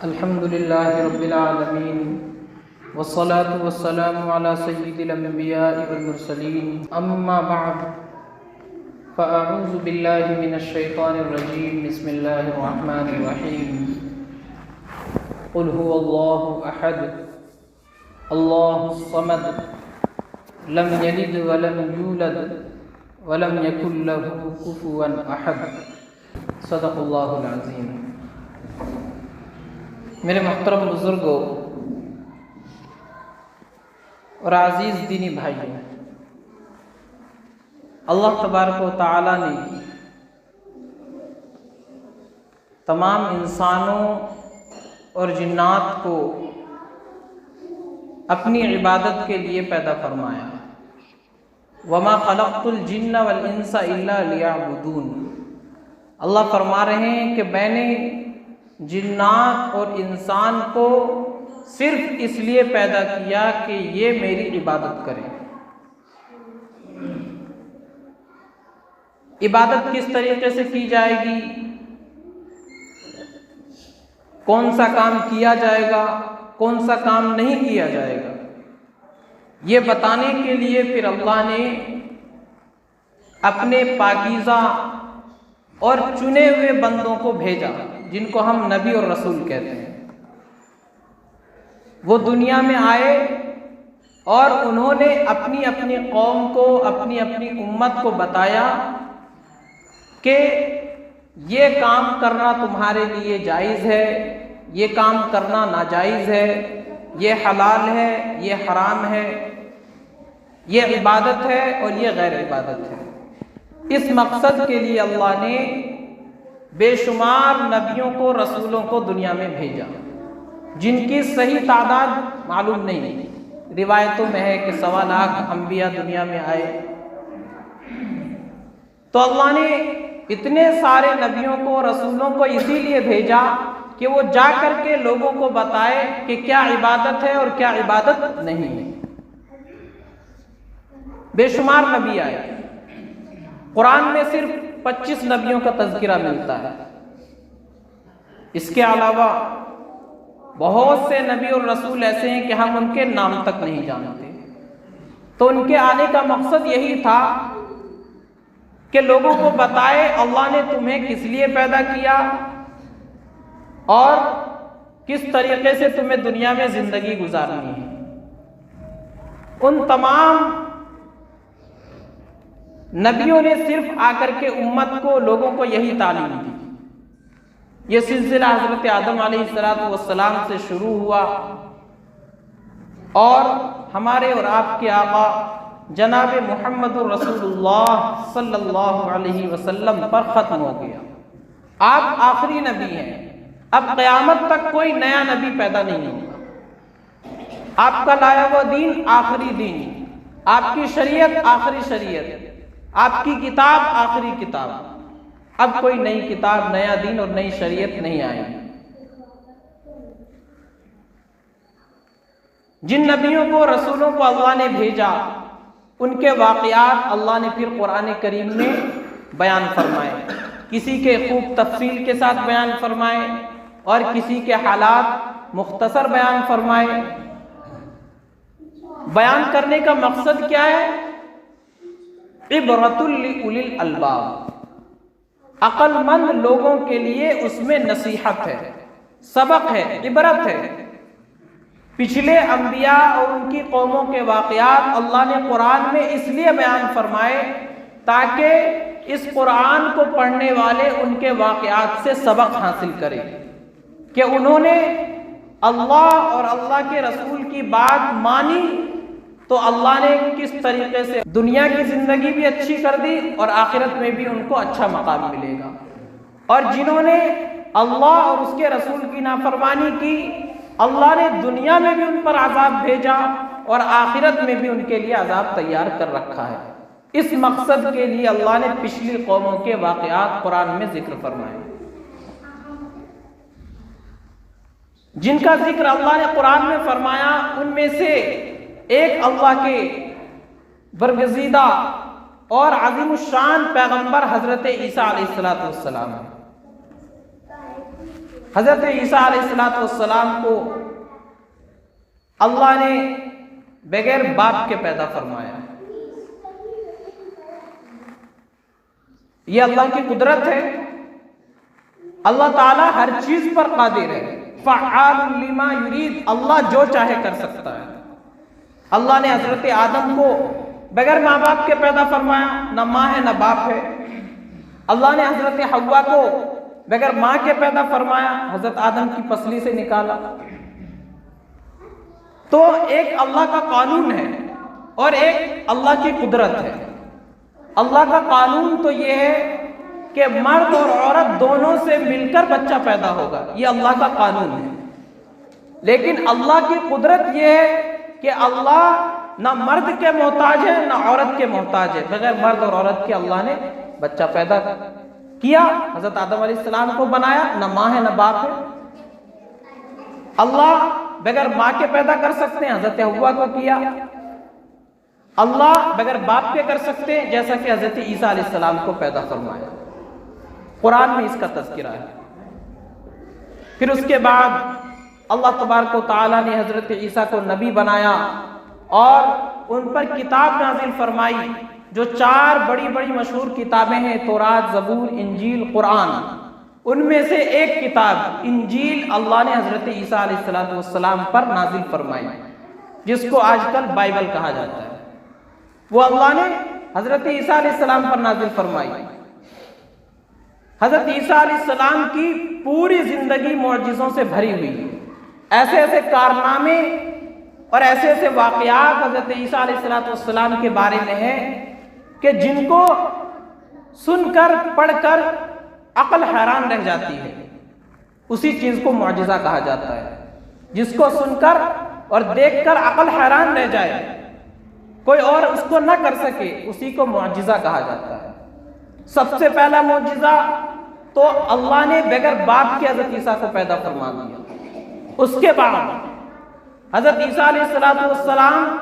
الحمد لله رب العالمين والصلاة والسلام على سيد الأنبياء والمرسلين أما بعد فأعوذ بالله من الشيطان الرجيم بسم الله الرحمن الرحيم قل هو الله أحد الله الصمد لم يلد ولم يولد ولم يكن له كفوا أحد صدق الله العظيم۔ میرے محترم بزرگوں اور عزیز دینی بھائیوں، اللہ تبارک و تعالی نے تمام انسانوں اور جنات کو اپنی عبادت کے لیے پیدا فرمایا۔ وَمَا خَلَقْتُ الْجِنَّ وَالْإِنسَ إِلَّا لِيَعْبُدُونِ۔ اللہ فرما رہے ہیں کہ میں نے جنات اور انسان کو صرف اس لیے پیدا کیا کہ یہ میری عبادت کریں۔ عبادت کس طریقے سے کی جائے گی، کون سا کام کیا جائے گا، کون سا کام نہیں کیا جائے گا، یہ بتانے کے لیے پھر اللہ نے اپنے پاکیزہ اور چنے ہوئے بندوں کو بھیجا، جن کو ہم نبی اور رسول کہتے ہیں۔ وہ دنیا میں آئے اور انہوں نے اپنی اپنی قوم کو، اپنی اپنی امت کو بتایا کہ یہ کام کرنا تمہارے لیے جائز ہے، یہ کام کرنا ناجائز ہے، یہ حلال ہے، یہ حرام ہے، یہ عبادت ہے اور یہ غیر عبادت ہے۔ اس مقصد کے لیے اللہ نے بے شمار نبیوں کو، رسولوں کو دنیا میں بھیجا، جن کی صحیح تعداد معلوم نہیں، روایتوں میں ہے کہ 1.25 لاکھ انبیاء دنیا میں آئے۔ تو اللہ نے اتنے سارے نبیوں کو، رسولوں کو اسی لیے بھیجا کہ وہ جا کر کے لوگوں کو بتائے کہ کیا عبادت ہے اور کیا عبادت نہیں ہے۔ بے شمار نبی آئے، قرآن میں صرف 25 نبیوں کا تذکرہ ملتا ہے، اس کے علاوہ بہت سے نبی اور رسول ایسے ہیں کہ ہم ان کے نام تک نہیں جانتے۔ تو ان کے آنے کا مقصد یہی تھا کہ لوگوں کو بتائے اللہ نے تمہیں کس لیے پیدا کیا اور کس طریقے سے تمہیں دنیا میں زندگی گزارنی ہے۔ ان تمام نبیوں نے صرف آ کر کے امت کو، لوگوں کو یہی تعلیم دی۔ یہ سلسلہ حضرت آدم علیہ السلام سے شروع ہوا اور ہمارے اور آپ کے آقا جناب محمد رسول اللہ صلی اللہ علیہ وسلم پر ختم ہو گیا۔ آپ آخری نبی ہیں، اب قیامت تک کوئی نیا نبی پیدا نہیں ہوگا۔ آپ کا لایا ہوا دین آخری دین، آپ کی شریعت آخری شریعت، آپ کی کتاب آخری کتاب، اب کوئی نئی کتاب، نیا دین اور نئی شریعت نہیں آئی۔ جن نبیوں کو، رسولوں کو اللہ نے بھیجا، ان کے واقعات اللہ نے پھر قرآن کریم میں بیان فرمائے، کسی کے خوب تفصیل کے ساتھ بیان فرمائے اور کسی کے حالات مختصر بیان فرمائے۔ بیان کرنے کا مقصد کیا ہے؟ عبرۃ لأولی الالباب، عقل مند لوگوں کے لیے اس میں نصیحت ہے، سبق ہے، عبرت ہے۔ پچھلے انبیاء اور ان کی قوموں کے واقعات اللہ نے قرآن میں اس لیے بیان فرمائے تاکہ اس قرآن کو پڑھنے والے ان کے واقعات سے سبق حاصل کریں کہ انہوں نے اللہ اور اللہ کے رسول کی بات مانی تو اللہ نے کس طریقے سے دنیا کی زندگی بھی اچھی کر دی اور آخرت میں بھی ان کو اچھا مقام ملے گا۔ اور جنہوں نے اللہ اور اس کے رسول کی نافرمانی کی، اللہ نے دنیا میں بھی ان پر عذاب بھیجا اور آخرت میں بھی ان کے لیے عذاب تیار کر رکھا ہے۔ اس مقصد کے لیے اللہ نے پچھلی قوموں کے واقعات قرآن میں ذکر فرمائے۔ جن کا ذکر اللہ نے قرآن میں فرمایا ان میں سے ایک اللہ کے برگزیدہ اور عظیم الشان پیغمبر حضرت عیسیٰ علیہ السلام ہے۔ حضرت عیسیٰ علیہ السلام کو اللہ نے بغیر باپ کے پیدا فرمایا. یہ اللہ کی قدرت ہے. اللہ تعالیٰ ہر چیز پر قادر ہے. فعال لما یرید، اللہ جو چاہے کر سکتا ہے. اللہ نے حضرت آدم کو بغیر ماں باپ کے پیدا فرمایا، نہ ماں ہے نہ باپ ہے. اللہ نے حضرت حوا کو بغیر ماں کے پیدا فرمایا، حضرت آدم کی پسلی سے نکالا. تو ایک اللہ کا قانون ہے اور ایک اللہ کی قدرت ہے. اللہ کا قانون تو یہ ہے کہ مرد اور عورت دونوں سے مل کر بچہ پیدا ہوگا، یہ اللہ کا قانون ہے. لیکن اللہ کی قدرت یہ ہے کہ اللہ نہ مرد کے محتاج ہے نہ عورت کے محتاج ہے. بغیر مرد اور عورت کے اللہ نے بچہ پیدا کیا. حضرت آدم علیہ السلام کو بنایا، نہ ماں ہے نہ باپ ہے. اللہ بغیر ماں کے پیدا کر سکتے ہیں، حضرت حوا کو کیا. اللہ بغیر باپ کے کر سکتے ہیں، جیسا کہ حضرت عیسیٰ علیہ السلام کو پیدا فرمایا. قرآن میں اس کا تذکرہ ہے. پھر اس کے بعد اللہ تبارک و تعالیٰ نے حضرت عیسیٰ کو نبی بنایا اور ان پر کتاب نازل فرمائی. جو 4 بڑی بڑی مشہور کتابیں ہیں، تورات، زبور، انجیل، قرآن، ان میں سے ایک کتاب انجیل اللہ نے حضرت عیسیٰ علیہ السلام پر نازل فرمائی، جس کو آج کل بائبل کہا جاتا ہے. وہ اللہ نے حضرت عیسیٰ علیہ السلام پر نازل فرمائی. حضرت عیسیٰ علیہ السلام کی پوری زندگی معجزوں سے بھری ہوئی. ایسے ایسے کارنامے اور ایسے ایسے واقعات حضرت عیسیٰ علیہ السلام کے بارے میں ہیں کہ جن کو سن کر پڑھ کر عقل حیران رہ جاتی ہے. اسی چیز کو معجزہ کہا جاتا ہے. جس کو سن کر اور دیکھ کر عقل حیران رہ جائے، کوئی اور اس کو نہ کر سکے، اسی کو معجزہ کہا جاتا ہے. سب سے پہلا معجزہ تو اللہ نے بغیر باپ کے حضرت عیسیٰ کو پیدا فرما دیا. اس کے بعد حضرت عیسیٰ علیہ السلام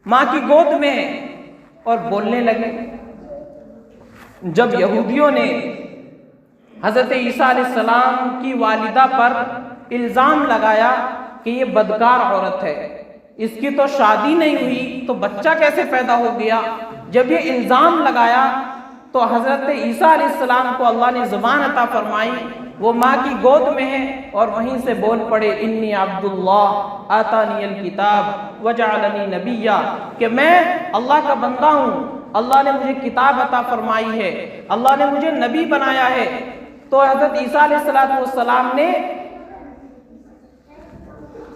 ماں کی گود میں اور بولنے لگے. جب یہودیوں نے حضرت عیسیٰ علیہ السلام کی والدہ پر الزام لگایا کہ یہ بدکار عورت ہے، اس کی تو شادی نہیں ہوئی تو بچہ کیسے پیدا ہو گیا، جب یہ الزام لگایا تو حضرت عیسیٰ علیہ السلام کو اللہ نے زبان عطا فرمائی. وہ ماں کی گود میں ہے اور وہیں سے بول پڑے، انی عبداللہ آتانی الکتاب وجعلنی نبیا، کہ میں اللہ کا بندہ ہوں، اللہ نے مجھے کتاب عطا فرمائی ہے، اللہ نے مجھے نبی بنایا ہے. تو حضرت عیسیٰ علیہ السلام نے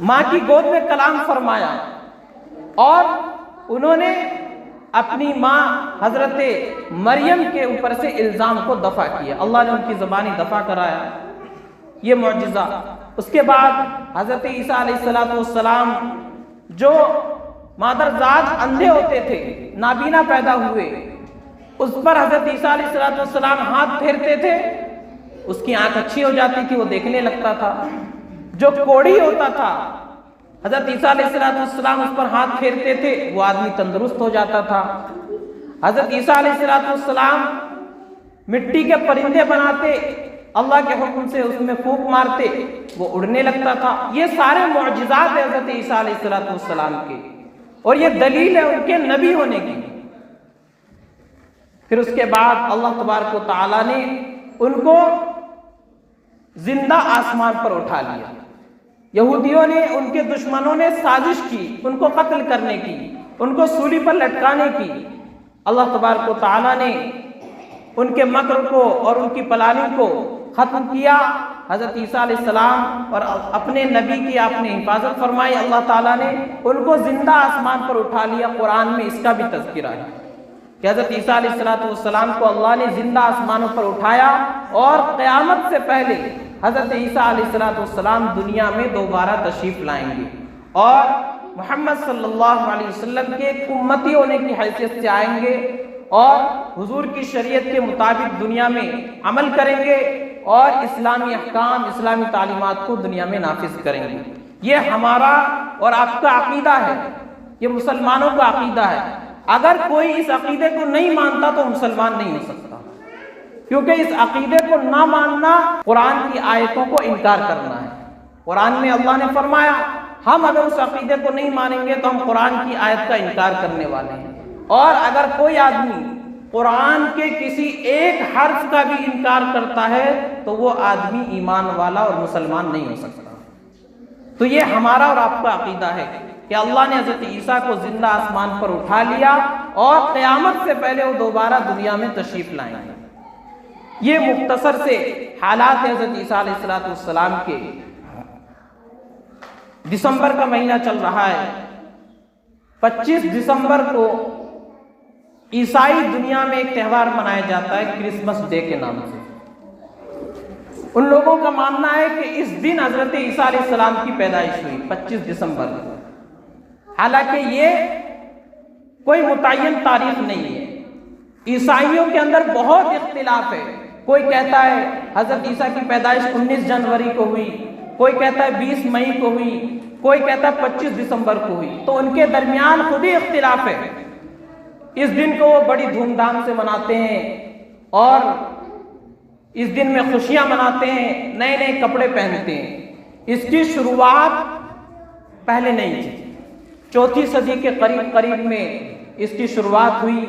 ماں کی گود میں کلام فرمایا اور انہوں نے اپنی ماں حضرت مریم کے اوپر سے الزام کو دفع کیا. اللہ نے ان کی زبانی دفع کرایا. یہ معجزہ. اس کے بعد حضرت عیسیٰ علیہ السلام جو مادرزاد اندھے ہوتے تھے، نابینا پیدا ہوئے، اس پر حضرت عیسیٰ علیہ السلام ہاتھ پھیرتے تھے، اس کی آنکھ اچھی ہو جاتی تھی، وہ دیکھنے لگتا تھا. جو کوڑی ہوتا تھا، حضرت عیسیٰ علیہ السلام اس پر ہاتھ پھیرتے تھے، وہ آدمی تندرست ہو جاتا تھا. حضرت عیسیٰ علیہ السلام مٹی کے پرندے بناتے، اللہ کے حکم سے اس میں پھونک مارتے، وہ اڑنے لگتا تھا. یہ سارے معجزات ہیں حضرت عیسیٰ علیہ السلام کے، اور یہ دلیل ہے ان کے نبی ہونے کی. پھر اس کے بعد اللہ تبارک و تعالیٰ نے ان کو زندہ آسمان پر اٹھا لیا. یہودیوں نے، ان کے دشمنوں نے سازش کی ان کو قتل کرنے کی، ان کو سولی پر لٹکانے کی. اللہ تبارک و تعالیٰ نے ان کے مکر کو اور ان کی پلاننگ کو ختم کیا. حضرت عیسیٰ علیہ السلام اور اپنے نبی کی آپ نے حفاظت فرمائی. اللہ تعالیٰ نے ان کو زندہ آسمان پر اٹھا لیا. قرآن میں اس کا بھی تذکرہ ہے کہ حضرت عیسیٰ علیہ السلام کو اللہ نے زندہ آسمانوں پر اٹھایا اور قیامت سے پہلے حضرت عیسیٰ علیہ السلام دنیا میں دوبارہ تشریف لائیں گے اور محمد صلی اللہ علیہ وسلم کے ایک امتی ہونے کی حیثیت سے آئیں گے اور حضور کی شریعت کے مطابق دنیا میں عمل کریں گے اور اسلامی احکام، اسلامی تعلیمات کو دنیا میں نافذ کریں گے. یہ ہمارا اور آپ کا عقیدہ ہے، یہ مسلمانوں کا عقیدہ ہے. اگر کوئی اس عقیدے کو نہیں مانتا تو مسلمان نہیں ہو سکتا. کیونکہ اس عقیدے کو نہ ماننا قرآن کی آیتوں کو انکار کرنا ہے۔ قرآن میں اللہ نے فرمایا ہم اگر اس عقیدے کو نہیں مانیں گے تو ہم قرآن کی آیت کا انکار کرنے والے ہیں، اور اگر کوئی آدمی قرآن کے کسی ایک حرف کا بھی انکار کرتا ہے تو وہ آدمی ایمان والا اور مسلمان نہیں ہو سکتا۔ تو یہ ہمارا اور آپ کا عقیدہ ہے کہ اللہ نے حضرت عیسیٰ کو زندہ آسمان پر اٹھا لیا اور قیامت سے پہلے وہ دوبارہ دنیا میں تشریف لائیں گے۔ یہ مختصر سے حالات حضرت عیسیٰ علیہ السلام کے۔ دسمبر کا مہینہ چل رہا ہے، 25 دسمبر کو عیسائی دنیا میں ایک تہوار منایا جاتا ہے کرسمس ڈے کے نام سے۔ ان لوگوں کا ماننا ہے کہ اس دن حضرت عیسیٰ علیہ السلام کی پیدائش ہوئی 25 دسمبر کو، حالانکہ یہ کوئی متعین تاریخ نہیں ہے۔ عیسائیوں کے اندر بہت اختلاف ہے، کوئی کہتا ہے حضرت عیسیٰ کی پیدائش 19 جنوری کو ہوئی، کوئی کہتا ہے 20 مئی کو ہوئی، کوئی کہتا ہے 25 دسمبر کو ہوئی، تو ان کے درمیان خود ہی اختلاف ہے۔ اس دن کو وہ بڑی دھوم دھام سے مناتے ہیں اور اس دن میں خوشیاں مناتے ہیں، نئے نئے کپڑے پہنتے ہیں۔ اس کی شروعات پہلے نہیں تھی، 4 صدی کے قریب میں اس کی شروعات ہوئی،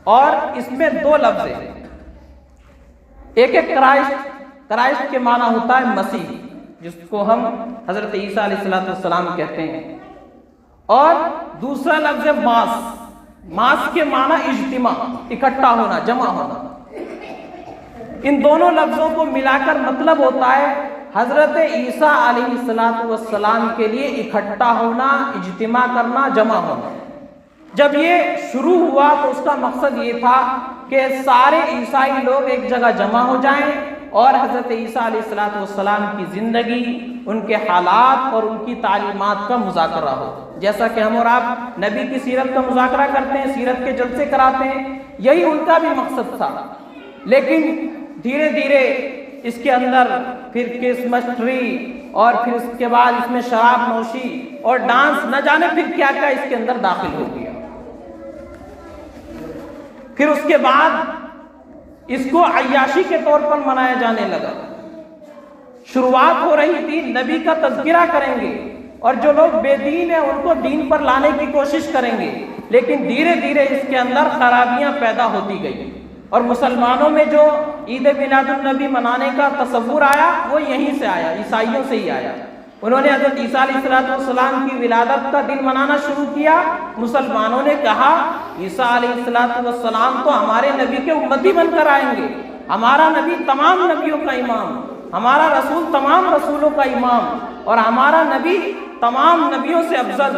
اور اس میں 2 لفظ ہیں۔ ایک کرائسٹ کے معنی ہوتا ہے مسیح، جس کو ہم حضرت عیسیٰ علیہ السلام کہتے ہیں، اور دوسرا لفظ ہے ماس کے معنی اجتماع، اکٹھا ہونا، جمع ہونا۔ ان دونوں لفظوں کو ملا کر مطلب ہوتا ہے حضرت عیسیٰ علیہ السلام کے لیے اکٹھا ہونا، اجتماع کرنا، جمع ہونا۔ جب یہ شروع ہوا تو اس کا مقصد یہ تھا کہ سارے عیسائی لوگ ایک جگہ جمع ہو جائیں اور حضرت عیسیٰ علیہ السلام کی زندگی، ان کے حالات اور ان کی تعلیمات کا مذاکرہ ہو۔ جیسا کہ ہم اور آپ نبی کی سیرت کا مذاکرہ کرتے ہیں، سیرت کے جلسے کراتے ہیں، یہی ان کا بھی مقصد تھا۔ لیکن دھیرے دھیرے اس کے اندر پھر کرسمس ٹری، اور پھر اس کے بعد اس میں شراب نوشی اور ڈانس، نہ جانے پھر کیا کیا اس کے اندر داخل ہو گیا۔ پھر اس کے بعد اس کو عیاشی کے طور پر منایا جانے لگا۔ شروعات ہو رہی تھی نبی کا تذکرہ کریں گے اور جو لوگ بے دین ہیں ان کو دین پر لانے کی کوشش کریں گے، لیکن دھیرے دھیرے اس کے اندر خرابیاں پیدا ہوتی گئی، اور مسلمانوں میں جو عید میلاد النبی منانے کا تصور آیا وہ یہیں سے آیا، عیسائیوں سے ہی آیا۔ انہوں نے حضرت عیسیٰ علیہ السلام کی ولادت کا دن منانا شروع کیا۔ مسلمانوں نے کہا عیسیٰ علیہ السلام تو ہمارے نبی کے امتی بن کر آئیں گے، ہمارا نبی تمام نبیوں کا امام، ہمارا رسول تمام رسولوں کا امام، اور ہمارا نبی تمام نبیوں سے افضل۔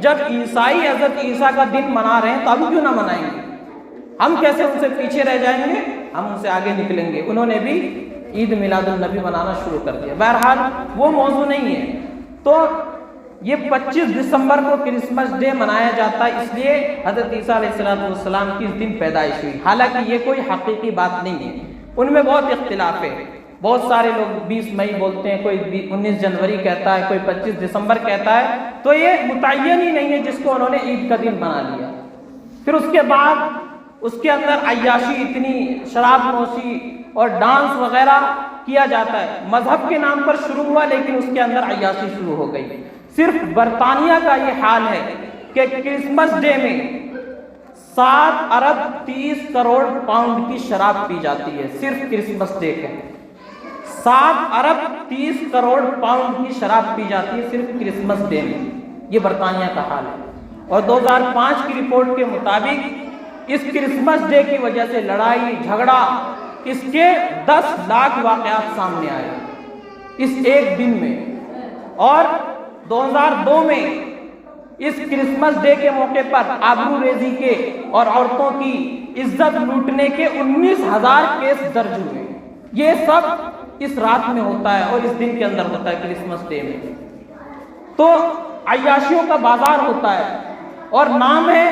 جب عیسائی حضرت عیسیٰ کا دن منا رہے ہیں تو ہم کیوں نہ منائیں گے؟ ہم کیسے ان سے پیچھے رہ جائیں گے؟ ہم ان سے آگے نکلیں گے۔ انہوں نے بھی عید میلاد النبی منانا شروع کر دیا۔ بہرحال وہ موضوع نہیں ہے۔ تو یہ 25 دسمبر کو کرسمس ڈے منایا جاتا ہے، اس لیے حضرت عیسیٰ علیہ السلام کی اس دن پیدائش ہوئی، حالانکہ یہ کوئی حقیقی بات نہیں ہے۔ ان میں بہت اختلاف ہے، بہت سارے لوگ 20 مئی بولتے ہیں، کوئی 19 جنوری کہتا ہے، کوئی 25 دسمبر کہتا ہے، تو یہ متعین ہی نہیں ہے جس کو انہوں نے عید کا دن بنا لیا۔ پھر اس کے بعد اس کے اندر عیاشی، اتنی شراب نوشی اور ڈانس وغیرہ کیا جاتا ہے۔ مذہب کے نام پر شروع ہوا لیکن اس کے اندر عیاشی شروع ہو گئی۔ صرف برطانیہ کا یہ حال ہے کہ کرسمس ڈے میں 7 ارب 30 کروڑ پاؤنڈ کی شراب پی جاتی ہے، صرف کرسمس ڈے کے 7 ارب 30 کروڑ پاؤنڈ کی شراب پی جاتی ہے صرف کرسمس ڈے میں۔ یہ برطانیہ کا حال ہے، اور 2005 کی رپورٹ کے مطابق اس کرسمس ڈے کی وجہ سے لڑائی جھگڑا، اس کے 10 لاکھ واقعات سامنے آئے اس ایک دن میں۔ اور 2002 میں اس کرسمس ڈے کے موقع پر آبرو ریزی کے اور عورتوں کی عزت لوٹنے کے 19,000 کیس درج ہوئے۔ یہ سب اس رات میں ہوتا ہے اور اس دن کے اندر ہوتا ہے، کرسمس ڈے میں۔ تو عیاشیوں کا بازار ہوتا ہے، اور نام ہے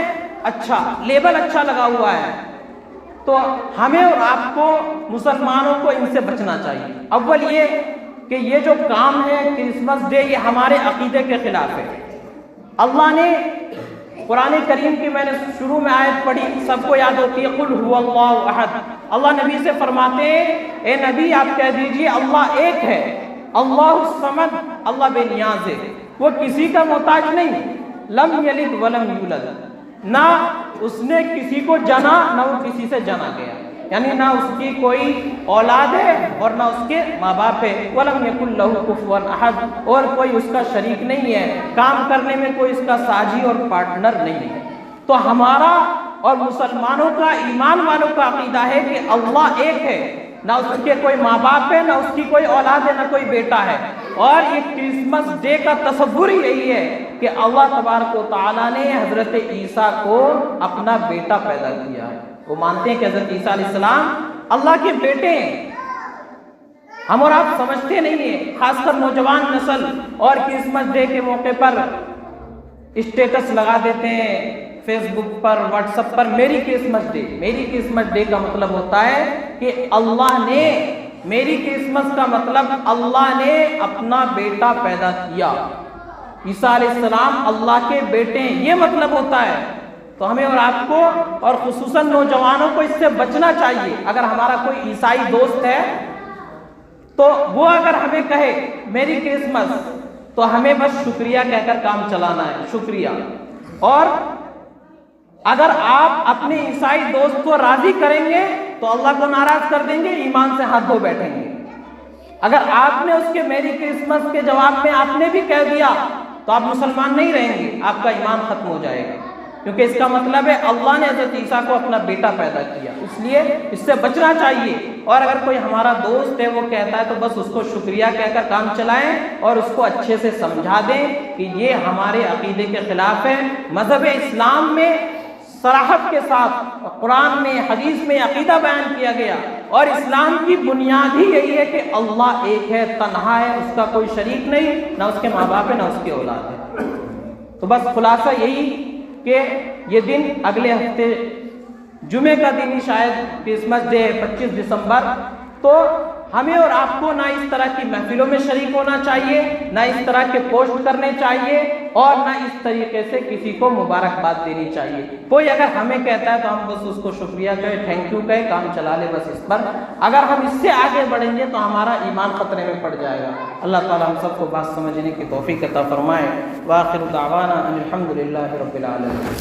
اچھا، لیبل اچھا لگا ہوا ہے۔ تو ہمیں اور آپ کو مسلمانوں کو ان سے بچنا چاہیے۔ اول یہ کہ یہ جو کام ہے کرسمس ڈے، یہ ہمارے عقیدے کے خلاف ہے۔ اللہ نے قرآن کریم کی میں نے شروع میں آیت پڑھی، سب کو یاد ہوتی ہے، قل هو اللہ احد۔ اللہ نبی سے فرماتے ہیں اے نبی آپ کہہ دیجئے اللہ ایک ہے، اللہ الصمد، اللہ بے نیاز ہے، وہ کسی کا محتاج نہیں، لم یلد ولم یولد، نہ اس نے کسی کو جنا نہ وہ کسی سے جنا گیا، یعنی نہ اس کی کوئی اولاد ہے اور نہ اس کے ماں باپ ہے، وَلَمْ يَكُنْ لَهُ كُفُوًا أَحَدٌ، اور کوئی اس کا شریک نہیں ہے، کام کرنے میں کوئی اس کا ساجی اور پارٹنر نہیں ہے۔ تو ہمارا اور مسلمانوں کا، ایمان والوں کا عقیدہ ہے کہ اللہ ایک ہے، نہ اس کے کوئی ماں باپ ہے، نہ اس کی کوئی اولاد ہے، نہ کوئی بیٹا ہے۔ اور یہ کرسمس ڈے کا تصور یہی ہے کہ اللہ تبارک و تعالیٰ نے حضرت عیسیٰ کو اپنا بیٹا پیدا کیا ہے۔ وہ مانتے ہیں کہ حضرت عیسیٰ علیہ السلام اللہ کے بیٹے ہیں، ہم اور آپ سمجھتے نہیں ہیں، خاص کر نوجوان نسل، اور کرسمس ڈے کے موقع پر اسٹیٹس لگا دیتے ہیں فیس بک پر، واٹس ایپ پر، میری کرسمس ڈے۔ میری کرسمس ڈے کا مطلب ہوتا ہے کہ اللہ نے، میری کرسمس کا مطلب اللہ نے اپنا بیٹا پیدا کیا، عیسیٰ علیہ السلام اللہ کے بیٹے ہیں، یہ مطلب ہوتا ہے۔ تو ہمیں اور آپ کو اور خصوصاً نوجوانوں کو اس سے بچنا چاہیے۔ اگر ہمارا کوئی عیسائی دوست ہے تو وہ اگر ہمیں کہے میری کرسمس، تو ہمیں بس شکریہ کہہ کر کام چلانا ہے، شکریہ۔ اور اگر آپ اپنے عیسائی دوست کو راضی کریں گے تو اللہ کو ناراض کر دیں گے، ایمان سے ہاتھ دھو بیٹھیں گے۔ اگر آپ نے اس کے میری کرسمس کے جواب میں آپ نے بھی کہہ دیا تو آپ مسلمان نہیں رہیں گے، آپ کا ایمان ختم ہو جائے گا، کیونکہ اس کا مطلب ہے اللہ نے حضرت عیسیٰ کو اپنا بیٹا پیدا کیا، اس لیے اس سے بچنا چاہیے۔ اور اگر کوئی ہمارا دوست ہے وہ کہتا ہے تو بس اس کو شکریہ کہہ کر کام چلائیں اور اس کو اچھے سے سمجھا دیں کہ یہ ہمارے عقیدے کے خلاف ہے۔ مذہب اسلام میں صراحت کے ساتھ قرآن میں، حدیث میں عقیدہ بیان کیا گیا، اور اسلام کی بنیاد ہی یہی ہے کہ اللہ ایک ہے، تنہا ہے، اس کا کوئی شریک نہیں، نہ اس کے ماں باپ ہے نہ اس کی اولاد ہے۔ تو بس خلاصہ یہی کہ یہ دن اگلے ہفتے جمعے کا دن ہی شاید کرسمس ڈے 25 دسمبر، تو ہمیں اور آپ کو نہ اس طرح کی محفلوں میں شریک ہونا چاہیے، نہ اس طرح کے پوسٹ کرنے چاہیے، اور نہ اس طریقے سے کسی کو مبارکباد دینی چاہیے۔ کوئی اگر ہمیں کہتا ہے تو ہم بس اس کو شکریہ کہیں، تھینک یو کہیں، کام چلا لے بس اس پر۔ اگر ہم اس سے آگے بڑھیں گے تو ہمارا ایمان خطرے میں پڑ جائے گا۔ اللہ تعالی ہم سب کو بات سمجھنے کی توفیق عطا فرمائے۔ وآخر دعوانا ان الحمد للہ رب العالمین۔